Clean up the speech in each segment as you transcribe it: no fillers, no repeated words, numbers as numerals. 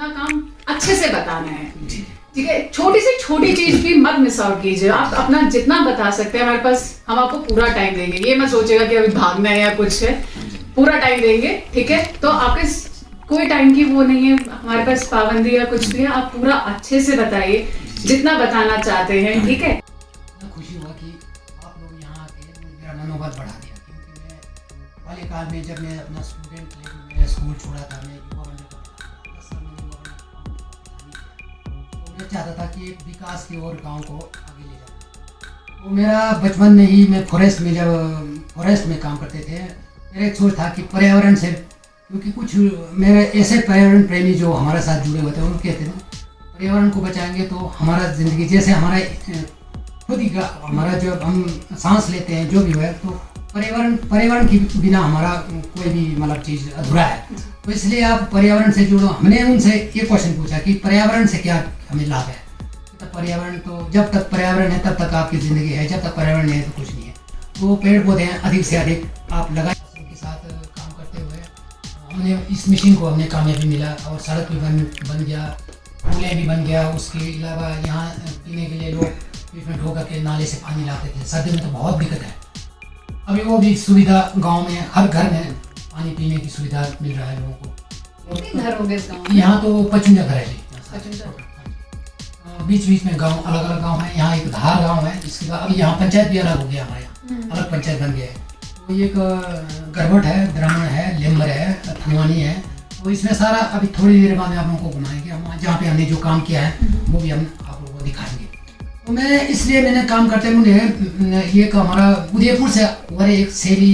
अपना काम अच्छे से बताना है, ठीक है। छोटी से छोटी चीज भी मत मिस आउट कीजिए, आप अपना जितना बता सकते हैं हमारे पास, हम आपको पूरा टाइम देंगे। ये मत सोचेगा कि अभी भागना है या कुछ है, पूरा टाइम देंगे, ठीक है। तो आपके कोई टाइम की वो नहीं है हमारे पास पाबंदी या कुछ भी है, आप पूरा अच्छे से बताइए जितना बताना चाहते हैं, ठीक है। खुशी हुआ कि आप लोग यहाँ आके मेरा मनोबल बढ़ा दिया, क्योंकि मैं बाल्यकाल में जब मैं अपना स्टूडेंट लेकर मैं स्कूल छोड़ा था, मैं युवा मंडल तो मैं चाहता था कि एक विकास की ओर गांव को आगे ले जाऊँ। तो मेरा बचपन में ही मैं फॉरेस्ट में जब फॉरेस्ट में काम करते थे, मेरा एक सोच था कि पर्यावरण से, क्योंकि कुछ मेरे ऐसे पर्यावरण प्रेमी जो हमारे साथ जुड़े हुए थे, वो कहते थे पर्यावरण को बचाएंगे तो हमारा ज़िंदगी जैसे हमारा खुद ही का हमारा जब हम सांस लेते हैं जो भी है, तो पर्यावरण के बिना हमारा कोई भी मतलब चीज़ अधूरा है। तो इसलिए आप पर्यावरण से जुड़ो। हमने उनसे ये क्वेश्चन पूछा कि पर्यावरण से क्या हमें लाभ है। तो पर्यावरण तो जब तक पर्यावरण है तब तक आपकी ज़िंदगी है, जब तक पर्यावरण नहीं है तो कुछ नहीं है। तो पेड़ पौधे अधिक से अधिक आप लगाए। के साथ काम करते हुए हमने इस मिशन को हमने कामयाबी मिला, और सड़क भी बन गया, पुलें भी बन गया। उसके अलावा यहाँ पीने के लिए लोग ट्रीटमेंट होकर के नाले से पानी लाते थे। सर्दी में तो बहुत दिक्कत है, अभी वो भी सुविधा गांव में हर घर में पानी पीने की सुविधा मिल रहा है लोगों को। कितने घर होंगे इस गाँव में? यहाँ तो 55 घर है जी। बीच बीच में गांव अलग अलग गांव है। यहाँ एक धार गांव है, इसके बाद अभी यहाँ पंचायत भी अलग हो गया, हमारे यहाँ अलग पंचायत बन गया है। तो एक गरबट है, ब्राह्मण है, लेम्बर है, थनवानी है। तो इसमें सारा अभी थोड़ी देर बाद आप लोगों को घुमाएंगे, हम जहाँ पे हमने जो काम किया है वो भी हम आप लोगों को दिखाएंगे। तो मैंने काम करते मुझे ये हमारा उदयपुर से और एक सेली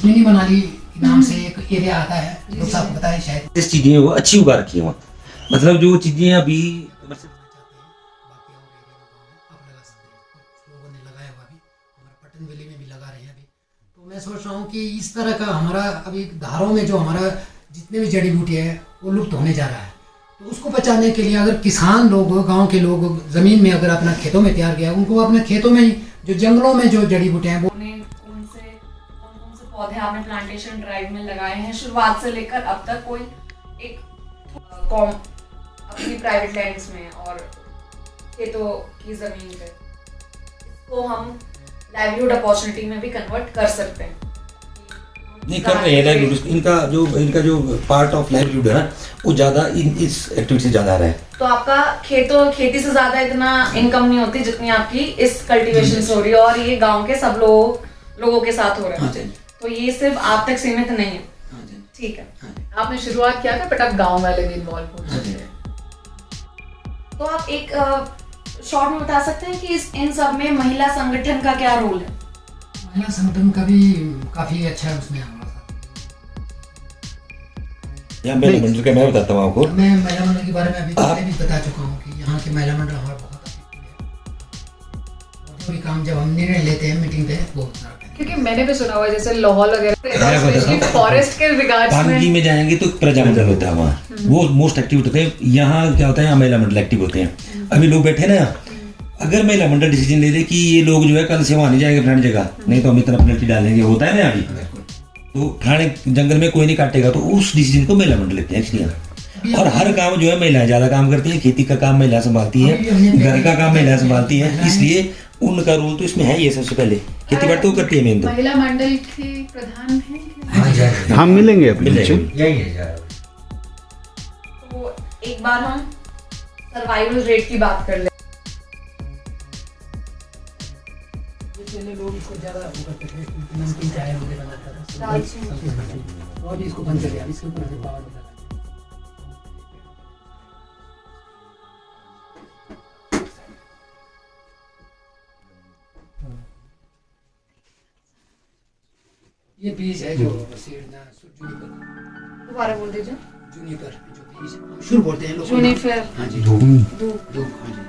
मिनी मनाली नाम से एक एरिया आता है, जो आपको बताया शायद। इस चीजें वो अच्छी उगा रखी है, मतलब जो चीजें अभी मैं सोच रहा हूँ कि इस तरह का हमारा अभी धारों में जो हमारा जितने भी जड़ी बूटी है वो लुप्त होने जा रहा है। तो उसको बचाने के लिए अगर किसान लोग, गांव के लोग ज़मीन में अगर अपना खेतों में तैयार किया, उनको अपने खेतों में ही जो जंगलों में जो जड़ी बूटियाँ हैं वो कौन से पौधे आपने प्लांटेशन ड्राइव में लगाए हैं शुरुआत से लेकर अब तक, कोई एक कॉम अपनी प्राइवेट लैंड्स में और खेतों की ज़मीन पे, इसको हम लाइवलीहुड अपॉर्चुनिटी में भी कन्वर्ट कर सकते हैं। नहीं कर रहे हैं लाइवलीहुड, इनका जो पार्ट ऑफ लाइवलीहुड है ना, वो ज़्यादा इस एक्टिविटी से ज़्यादा आ रहा है। तो आपका खेती से ज़्यादा इतना इनकम नहीं होती जितनी आपकी इस कल्टीवेशन से हो रही है, और ये गांव के सब लोगों के साथ हो रहा है। तो ये सिर्फ आप तक सीमित नहीं है, ठीक है। आपने शुरुआत किया था, बट अब गाँव वाले भी इन्वॉल्व हो गए। तो आप एक शॉर्ट में बता सकते हैं कि इन सब में महिला संगठन का क्या रोल है? महिला संगठन का भी काफ़ी अच्छा है उसमें हमारा साथ। यहाँ महिला मंडल का मैं बताता हूँ आपको। मैं महिला मंडल के बारे में अभी पहले भी बता चुका हूँ कि यहाँ के महिला मंडल हमारा बहुत अच्छी है, और जो भी काम जब हम निर्णय लेते हैं मीटिंग पे वो, क्योंकि मैंने भी सुना हुआ जैसे लाहौल वगैरह फॉरेस्ट के रिगार्ड्स पानी में जाएंगे तो प्रजा मंडल होता है वहाँ, वो मोस्ट एक्टिव होते हैं। यहाँ क्या होता है, यहाँ महिला मंडल एक्टिव होते हैं। अभी लोग बैठे ना, अगर महिला मंडल डिसीजन ले ले कि ये लोग जो है कल से वहाँ नहीं जाएंगे फलानी जगह, नहीं तो हम इतना पेनल्टी डालेंगे, होता है ना अभी, तो फलाने जंगल में कोई नहीं काटेगा, तो उस डिसीजन को महिला मंडल लेते हैं एक्चुअली। और हर काम जो है महिलाएं ज्यादा काम करती है, खेती का काम महिला संभालती है, घर का काम महिला संभालती है, इसलिए उनका रोल तो इसमें है ये सबसे पहले। खेती बाड़ी तो करती है मेन तो। महिला मंडल के प्रधान हैं, हम मिलेंगे अपने तो एक बार हम सर्वाइवल रेट की बात कर ले। लोग इसको ज़्यादा वो करते थे, नमकीन चाय वगैरह बनाता था, और इसको बंद कर दिया, इसके ऊपर पावर लगा। ये बीज है जो दोबारा बोल दीजिए। जूनिपर जो बीज शुरू बोलते हैं लोग, जूनिपर। हाँ जी, दूब। हाँ जी।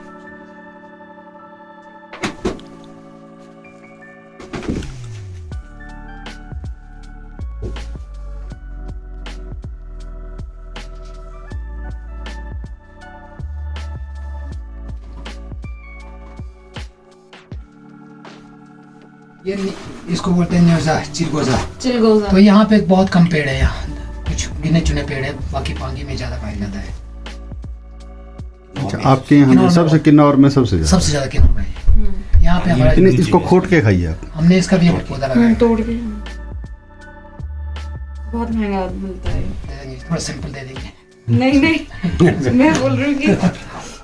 ये इसको बोलते हैं न्योजा, चिलगोजा। चिलगोजा। तो यहाँ पे बहुत कम पेड़ है, यहाँ कुछ गिने चुने पेड़ है, बाकी पांगी में ज़्यादा पाया जाता है। अच्छा, आपके यहाँ सबसे किन्नौर में सबसे ज़्यादा सबसे ज़्यादा किन्नौर में है। यहाँ पे हमारा लेकिन इसको खोट के खाइए आप। हमने इसका भी एक पौधा लगाया तोड़ के बहुत महंगा मिलता है। है। थोड़ा सिंपल दे देंगे। नहीं नहीं मैं बोल रही हूँ कि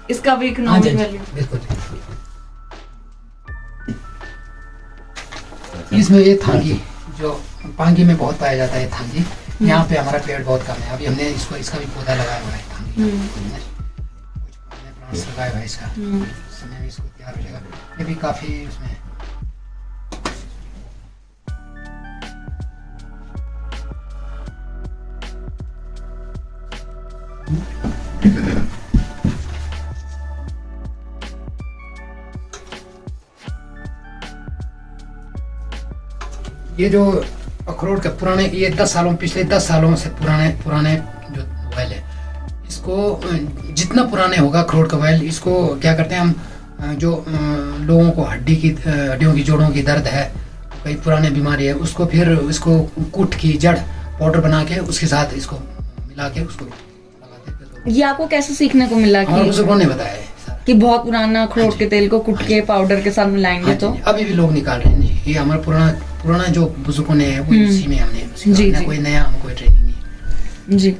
इसका भी हाँ जी, इकोनॉमिक हाँ वैल्यू। जी, बिल्कुल। इसमें ये थांगी जो पांगी में बहुत पाया जाता है, थांगी यहाँ पे हमारा पेड़ बहुत कम है। अभी हमने इसका भी पौधा लगाया हुआ है थांगी, कुछ प्लांट्स लगाया हुआ है इसका। समय में इसको तैयार हो जाएगा। ये भी काफी उसमें ये जो अखरोट का पुराने ये 10 सालों पिछले 10 सालों से पुराने जो बैल है, इसको जितना पुराने होगा अखरोट का बैल, इसको क्या करते हैं हम, जो लोगों को हड्डियों की जोड़ों की दर्द है, कई पुराने बीमारी है, उसको फिर इसको कूट की जड़ पाउडर बना के उसके साथ इसको मिला के उसको लगाते हैं। ये आपको कैसे सीखने को मिला हमारे कि बुजुर्गों ने बताया है सारा। कि बहुत पुराना अखरोट के तेल को कुट के पाउडर के साथ मिलाएंगे हाँ तो जी, अभी भी लोग निकाल रहे हैं जी। ये हमारा पुराना जो बुजुर्गों ने है वो इसी में हमने सीखा। जी, ना जी। कोई नया हम कोई ट्रेनिंग नहीं है। जी।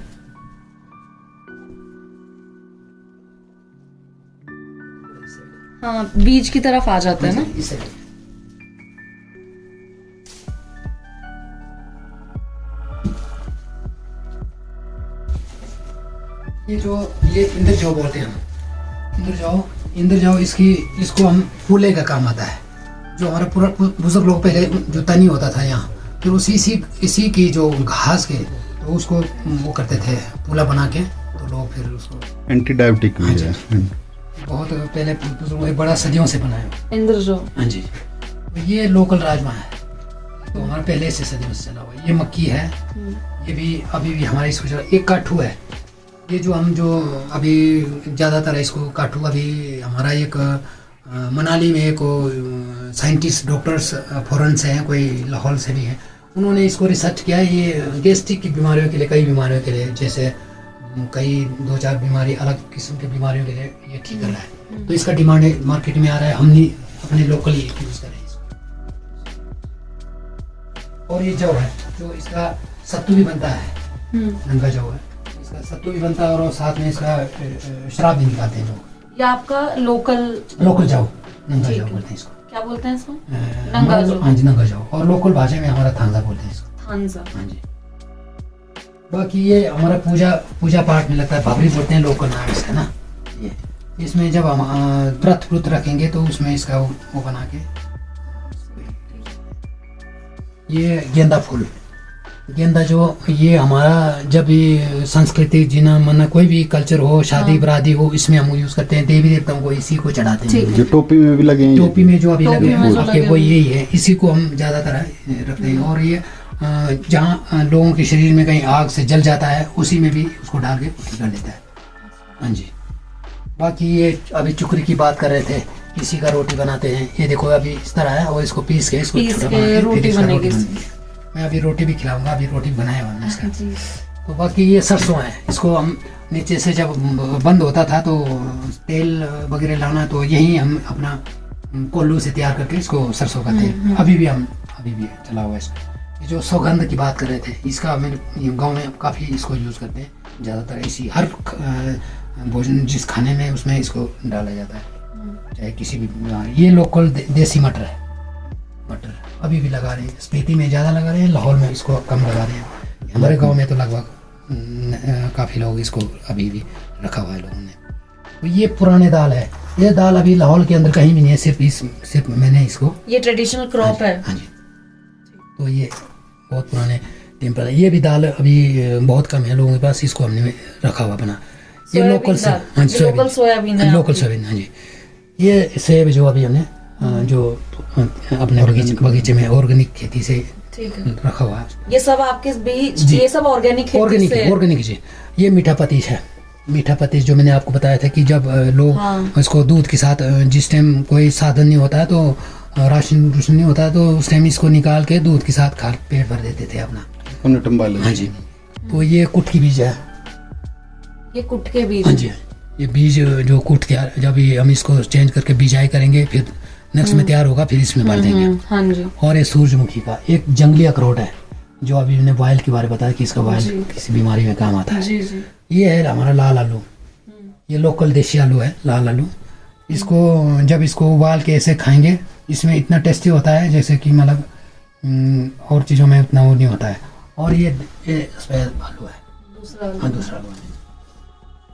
हाँ बीज की तरफ आ जाते हैं ना। इससे ये इंद्र जौ बोलते हैं हम। इंद्र जौ इसको हम फूले का काम आता है। जो हमारा पूरा बुजुर्ग लोग पहले जो तनी होता था यहाँ, फिर इसी की जो घास के तो उसको वो करते थे फूला बना के, तो लोग फिर उसको एंटी डायबिटिक भी है। बहुत पहले बुजुर्ग एक बड़ा सदियों से बनाया। इंद्र जो हाँ जी, तो ये लोकल राजमा है, तो हमारा पहले से सदियों से चला हुआ है। ये मक्की है, ये भी अभी भी हमारे इसको एक काठू है। ये जो अभी ज़्यादातर इसको काठू अभी हमारा एक मनाली में एक साइंटिस्ट डॉक्टर्स फॉरेन से हैं, कोई लाहौर से भी हैं, उन्होंने इसको रिसर्च किया है। ये गैस्ट्रिक की बीमारियों के लिए, कई बीमारियों के लिए, जैसे कई 2-4 बीमारी अलग किस्म की बीमारियों के लिए ये ठीक कर रहा है। तो इसका डिमांड मार्केट में आ रहा है। हमने अपने लोकल यूज़ कर रहे हैं इसको। और ये जौ है जो इसका सत्तू भी बनता है, नंगा जौ है, इसका सत्तू भी बनता है और साथ में इसका शराब भी निकालते हैं लोग। ये आपका लोकल जौ, नंगा जौ बोलते हैं इसको। क्या बोलते हैं इसको? नंगा जौ। हाँ जी, नंगा जौ। और लोकल भाषा में हमारा थांजा बोलते हैं इसको। थांजा। हाँ जी। बाकी ये हमारा पूजा पाठ में लगता है, भाभरी बोलते हैं लोकल नाम इसका ना। ये इसमें जब हम व्रत रखेंगे तो उसमें इसका वो बना के। ये गेंदा जो ये हमारा जब ये संस्कृति जीना मना कोई भी कल्चर हो, शादी बरादी हो, इसमें हम यूज करते हैं। देवी देवताओं को इसी को चढ़ाते हैं। जो टोपी में भी लगे हैं, टोपी में जो अभी लगे में जो हैं लगे वो यही है, इसी को हम ज्यादातर रखते हैं। और ये जहाँ लोगों के शरीर में कहीं आग से जल जाता है, उसी में भी उसको डाल के कर लेता है। हाँ जी। बाकी ये अभी चुकरी की बात कर रहे थे, इसी का रोटी बनाते हैं। ये देखो अभी इस तरह है, और इसको पीस के इसको छोटा बना के रोटी फिर इसका बनेगी। मैं अभी रोटी भी खिलाऊंगा, अभी रोटी बनाया हुआ है इसका। जी। तो बाकी ये सरसों है, इसको हम नीचे से जब बंद होता था तो तेल वगैरह लाना, तो यही हम अपना कोल्लू से तैयार करके इसको सरसों का तेल अभी भी चला हुआ है इसका। ये जो सौगंध की बात कर रहे थे, इसका मेरे गांव में काफ़ी इसको यूज़ करते हैं ज़्यादातर। इसी हर भोजन जिस खाने में उसमें इसको डाला जाता है, चाहे किसी भी। ये लोकल देसी मटर है, मटर अभी भी लगा रहे हैं। स्पीति में ज़्यादा लगा रहे हैं, लाहौर में इसको कम लगा रहे हैं। हमारे गांव में तो लगभग काफ़ी लोग इसको अभी भी रखा हुआ है लोगों ने। तो ये पुराने दाल है, ये दाल अभी लाहौर के अंदर कहीं भी नहीं है, सिर्फ मैंने इसको। ये ट्रेडिशनल क्रॉप है। हाँ जी। तो ये बहुत पुराने टेम्पल है। ये भी दाल अभी बहुत कम है लोगों के पास, इसको हमने रखा हुआ बना। ये लोकल से, हाँ जी, लोकल सोयाबीन है। लोकल सोयाबीन, हाँ जी। ये सेब जो अभी हमने जो अपने बगीचे में ऑर्गेनिक खेती से रखा हुआ है। ये सब आपके बीज, ये सब ऑर्गेनिक खेती ऑर्गेनिक जी। ये मीठा पतीश है। मीठा पतीश जो मैंने आपको बताया था कि जब लोग इसको दूध के साथ, जिस टाइम कोई साधन नहीं होता है तो राशन नहीं होता है, तो उस टाइम इसको निकाल के दूध के साथ खा पेट भर देते थे अपना। टम्बा हाँ जी। तो ये कुट की बीज है। ये कुट के बीज हाँ जी, ये बीज जो कुट तैयार, जब ये हम इसको चेंज करके बिजाई करेंगे फिर नेक्स्ट में तैयार होगा, फिर इसमें भर देंगे। हाँ जी। और ये सूरजमुखी का एक जंगली अखरोट है, जो अभी मैंने बॉयल के बारे में बताया कि इसका बॉयल किसी बीमारी में काम आता है। जी जी। ये है हमारा लाल आलू, ये लोकल देसी आलू है, लाल आलू। इसको जब इसको उबाल के ऐसे खाएंगे, इसमें इतना टेस्टी होता है जैसे कि मतलब और चीज़ों में उतना वो नहीं होता है। और ये सफ़ेद आलू है, हाँ दूसरा आलू है।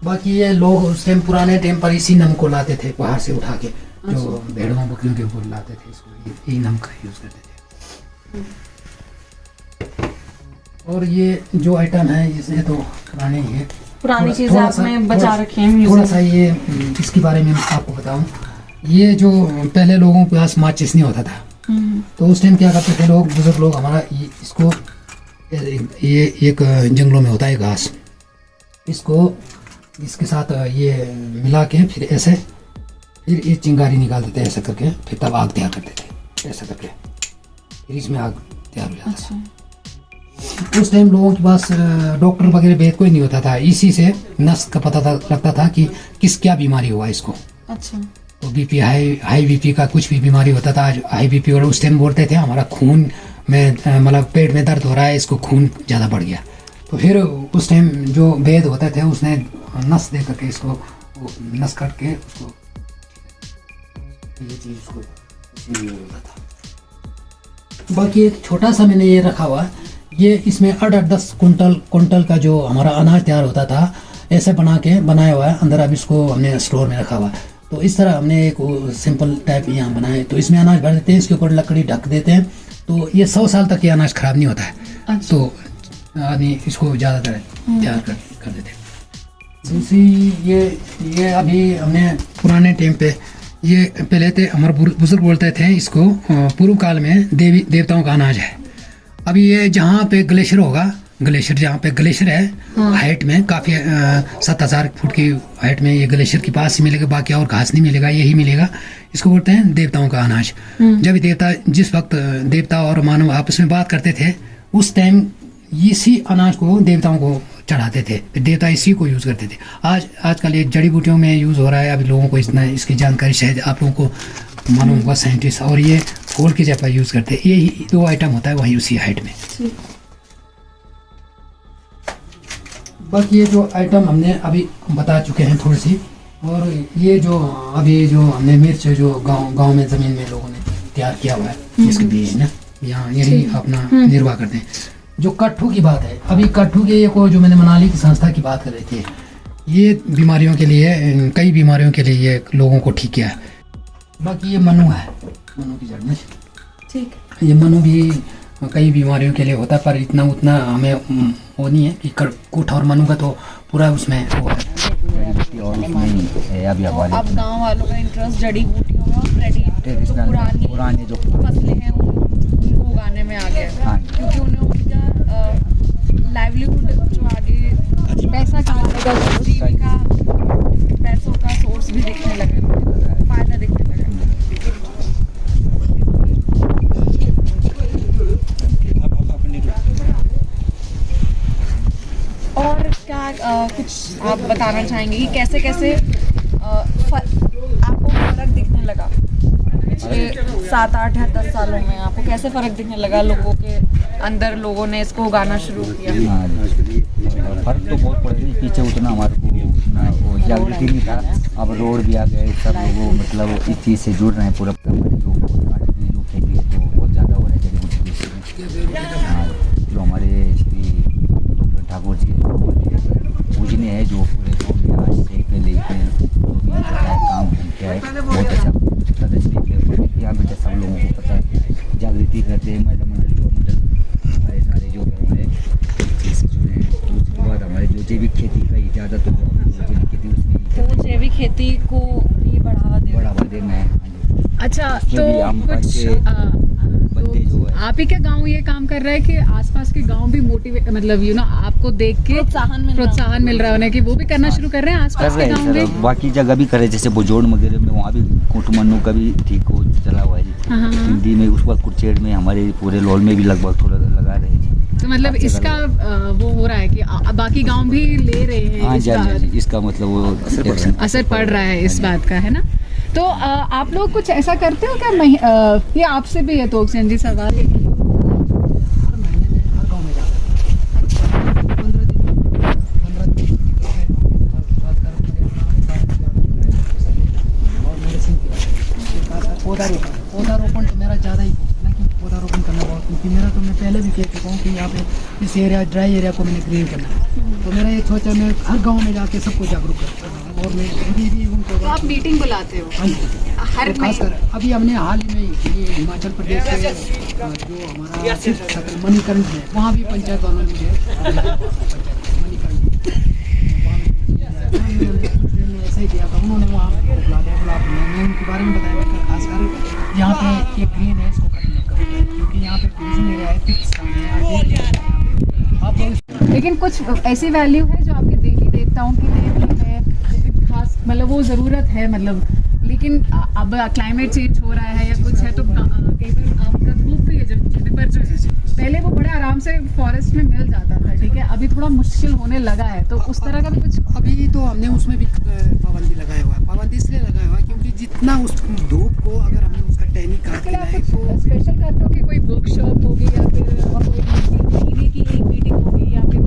बाकी ये लोग उस टाइम पुराने टाइम पर इसी नमक को लाते थे बाहर से उठा के, जो भेड़ों बकरियों के ऊपर लाते थे, इसको यही नमक यूज़ करते थे। और ये जो आइटम है ये तो पुराने ही है, पुरानी चीजें आपने बचा रखी हैं। थोड़ा सा ये इसके बारे में आपको बताऊं, ये जो पहले लोगों के पास माचिस नहीं होता था, तो उस टाइम क्या करते थे लोग, बुजुर्ग लोग हमारा, इसको ये एक जंगलों में होता है घास, इसको इसके साथ ये मिला के फिर ऐसे, फिर ये चिंगारी निकाल देते ऐसे करके, फिर तब आग तैयार करते थे ऐसे करके, फिर इसमें आग तैयार हो जाता था। उस टाइम लोगों के पास डॉक्टर वगैरह वेद कोई नहीं होता था, इसी से नस का पता लगता था कि किस क्या बीमारी हुआ इसको। अच्छा। तो बीपी हाई बीपी का कुछ भी बीमारी होता था, आज हाई बीपी, और उस टाइम बोलते थे हमारा खून में मतलब पेट में दर्द हो रहा है, इसको खून ज़्यादा बढ़ गया। तो फिर उस टाइम जो वेद होते थे उसने नस दे करके इसको नस काट के उसको ये चीज़ उसको होता था। बाकी एक छोटा सा मैंने ये रखा हुआ, ये इसमें 8-10 कुंटल का जो हमारा अनाज तैयार होता था, ऐसे बनाया हुआ है अंदर। अब इसको हमने स्टोर में रखा हुआ है। तो इस तरह हमने एक सिंपल टाइप यहाँ बनाए, तो इसमें अनाज भर देते हैं, इसके ऊपर लकड़ी ढक देते हैं, तो ये 100 साल तक ये अनाज खराब नहीं होता है। अच्छा। तो आदमी इसको ज़्यादातर तैयार कर देते हैं। दूसरी ये अभी हमने पुराने टाइम पे, ये पहले थे हमारे बुजुर्ग बोलते थे इसको पूर्व काल में देवताओं का अनाज है। अभी ये जहाँ पे ग्लेशियर होगा, ग्लेशियर जहाँ पे ग्लेशियर है, हाइट में काफ़ी 7000 फुट की हाइट में, ये ग्लेशियर के पास ही मिलेगा, बाकी और घास नहीं मिलेगा, यही मिलेगा। इसको बोलते हैं देवताओं का अनाज। जब देवता, जिस वक्त देवता और मानव आपस में बात करते थे, उस टाइम इसी अनाज को देवताओं को चढ़ाते थे, फिर देवता इसी को यूज़ करते थे। आजकल ये जड़ी बूटियों में यूज़ हो रहा है, अभी लोगों को इतना इसकी जानकारी शायद आप लोगों को मालूम होगा, साइंटिस्ट, और ये फूल की जगह यूज़ करते हैं। ये 2 आइटम होता है वहीं उसी हाइट में। बाकी ये जो आइटम हमने अभी बता चुके हैं थोड़ी सी, और ये जो अभी जो हमने मिर्च जो गांव में ज़मीन में लोगों ने तैयार किया हुआ है, इसके बीज ना यहाँ यही अपना निर्वाह करते हैं। जो कट्ठू की बात है, अभी कट्ठू के को जो मैंने मनाली की संस्था की बात कर रही थी, ये बीमारियों के लिए, कई बीमारियों के लिए ये लोगों को ठीक किया है। बाकी ये मनु है, मनु की जड़ में, ठीक, ये मनु भी कई बीमारियों के लिए होता है, पर उतना हमें वो नहीं है कि कुठ और मनु का तो पूरा उसमें वो है। अब गांव वालों का इंटरेस्ट जड़ी बूटियों में और ट्रेडिशनल पुरानी जो फसलें हैं उनको उगाने में आ गया है, क्योंकि उन्हें उनका लाइवलीहुड जो आगे पैसा कमाने का, जीविका, पैसों का सोर्स भी दिखने लगा, फायदा दिखने लगा। और क्या कुछ आप बताना चाहेंगे कि कैसे कैसे आपको फ़र्क दिखने लगा पिछले 7, 8 या 10 सालों में? आपको कैसे फ़र्क दिखने लगा लोगों के अंदर, लोगों ने इसको उगाना शुरू किया? फर्क तो बहुत पड़ गई, पीछे उतना हमारे को उतना वो जागृति नहीं था, अब रोड भी आ गए, सब लोगों मतलब इस चीज़ से जुड़ रहे हैं। पूरा हमारे जो खेती है तो बहुत ज़्यादा हो रहा है जड़ी बूटी जो हमारे श्री डॉक्टर ठाकुर जी पूजने हैं, जो पूरे गाँव में आज से पहले जो भी काम किया है, बहुत अच्छा प्रदर्शनी यहाँ पे सब लोगों को पता है, जागृति करते हैं, महिला मंडली और मंडल हमारे सारे जो है चीज़ से जुड़े हैं। उसके बाद हमारे जो जैविक खेती का ज़्यादा तो जैविक खेती उसमें तो जैविक खेती को भी बढ़ावा देना है। अच्छा, तो कुछ बंदे जो है, आप ही का गांव ये काम कर रहा है कि आसपास के गांव भी मोटिवेट, मतलब आपको देख के प्रोत्साहन मिल रहा है कि वो भी करना शुरू कर रहे हैं आसपास के गांव में? बाकी जगह भी करे, जैसे बुजोड़ वगैरह में वहाँ भी कुटमन्नू का भी ठीक हो चला हुआ है। हिंदी में उस वक्त कुचेड़ में हमारे पूरे लॉल में भी लगभग थोड़ा लगा रहे थे। तो मतलब हर जगह इसका वो हो रहा है कि बाकी गांव भी ले रहे हैं हाँ जी, हाँ जी, हाँ इसका जी, इसका मतलब वो एक्शन असर पड़ रहा है इस बात का, है ना। तो आप लोग कुछ ऐसा करते हो क्या? ये आपसे भी है तो ऑक्सीजन जी सवाल है। हर महीने में हर गांव में जाता है 15 दिन और मेडिसिन पौधारोपण तो मेरा ज़्यादा ही है ना, कि पौधारोपण करना बहुत, क्योंकि मेरा तो मैं पहले भी कह चुका हूँ कि यहाँ पे इस एरिया ड्राई एरिया को मैंने ग्रीन करना है। तो मेरा ये सोचा मैं हर गांव में जाके सबको जागरूक करता हूँ और मैं अभी भी उनको तो आप मीटिंग बुलाते हो हाँ जी। हर तो खासकर अभी हमने हाल ही में ये हिमाचल प्रदेश से जो हमारा सकल मणिकर्ण है, वहाँ भी पंचायत वालों ने मणिकर्ण ऐसा ही किया था, उन्होंने वहाँ बुला दिया। मैं उनके बारे में बताया, मैं खासकर यहाँ पे ये ग्रीन है इसको कट मत करो, क्योंकि यहाँ पे टूरिज्म एरिया है, तीर्थ स्थान है। आप लेकिन कुछ ऐसी वैल्यू है जो आपके देवी देवताओं की देवी में खास, मतलब वो ज़रूरत है, मतलब लेकिन अब क्लाइमेट चेंज हो रहा है या कुछ है तो कई बार आपका धूप भी है जो जुनिपर जो है, पहले वो बड़े आराम से फॉरेस्ट में मिल जाता था, ठीक है, अभी थोड़ा मुश्किल होने लगा है, तो उस तरह का भी कुछ अभी तो हमने उसमें भी पाबंदी लगाया हुआ है। पाबंदी इसलिए लगाया हुआ है क्योंकि जितना उस धूप को अगर हमने उसका टहनी काट इसके के लिए आप लाए कुछ तो स्पेशल करते हो कि कोई वर्कशॉप होगी या फिर कोई महीने की एक मीटिंग होगी या फिर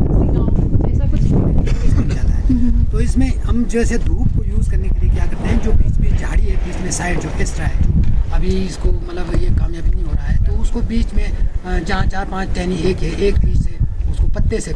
किसी गाँव में कुछ ऐसा कुछ कम ज़्यादा है। तो इसमें हम जैसे धूप को यूज़ करने के लिए क्या करते हैं, जो बीच में झाड़ी है, बीच में साइड जो एक्स्ट्रा है, जो अभी इसको मतलब ये कामयाबी नहीं हो रहा है, तो उसको बीच में जहाँ 4-5 टहनी एक बीच से उसको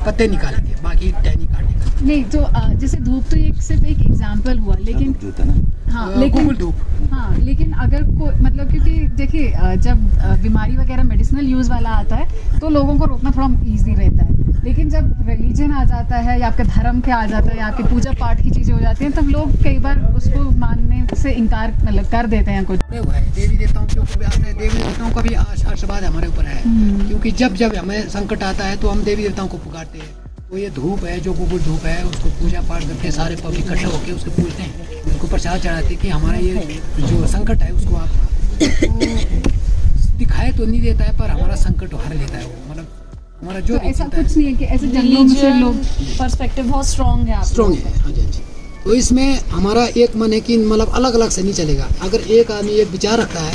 पत्ते निकालेंगे, बाकी टहनी काटने का नहीं। तो जैसे धूप तो एक सिर्फ एक एग्जाम्पल हुआ, लेकिन जो था ना हाँ लेकिन गूगल धूप। हाँ लेकिन अगर कोई मतलब, क्योंकि देखिए जब बीमारी वगैरह मेडिसिनल यूज़ वाला आता है तो लोगों को रोकना थोड़ा इजी रहता है, लेकिन जब रिलीजन आ जाता है या आपके धर्म के आ जाता है या आपके पूजा पाठ की चीज़ें हो जाती हैं, तब लोग कई बार उसको मानने से इनकार मतलब कर देते हैं कुछ। हुआ है देवी देवताओं के ऊपर भी आता है, देवी देवताओं का भी आशीर्वाद हमारे ऊपर है, क्योंकि जब हमें संकट आता है तो हम देवी देवताओं को पुकारते हैं। तो ये धूप है, जो गूगल धूप है, उसको पूजा पाठ करके सारे पब्लिक इकट्ठा होकर उसको पूजते हैं, उनको प्रसाद चढ़ाते हैं कि हमारा ये जो संकट है उसको आप दिखाई तो नहीं देता है, पर हमारा संकट हर लेता है वो, मतलब हमारा जो तो ऐसा कुछ नहीं है कि ऐसे जंगलों में से लोग पर्सपेक्टिव बहुत स्ट्रॉन्ग है आप स्ट्रॉन्ग है। हाँ जी, हाँ जी। तो इसमें हमारा एक मन है कि मतलब अलग अलग से नहीं चलेगा। अगर एक आदमी एक विचार रखता है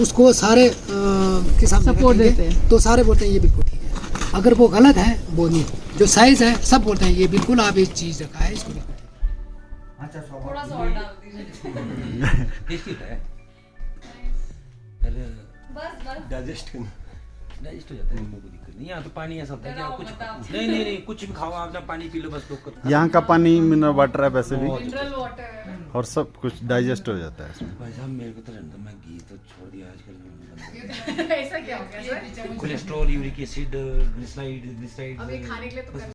उसको सारे के सामने सपोर्ट रखेंगे, देते हैं। तो सारे बोलते हैं ये बिल्कुल ठीक है। अगर वो गलत है वो नहीं, जो साइज है सब बोलते हैं ये बिल्कुल आप एक चीज़ रखा है, इसको बिल्कुल ठीक है। थोड़ा सा और डाल दीजिए। टेस्टी होता है, बस डाइजेस्ट हो जाता है, कोई दिक्कत नहीं। यहाँ तो पानी ऐसा होता है कि आप कुछ नहीं कुछ भी खाओ, आप ना पानी पी लो बस, लोग यहाँ का पानी मिनरल वाटर है वैसे भी, मिनरल वाटर और सब कुछ डाइजेस्ट हो जाता है इसमें। भाई साहब मेरे को तो रहता, मैं घी तो छोड़ दिया आजकल, ऐसा क्या हो गया sir? Cholesterol, uric acid, glyceride अभी खाने के लिए तो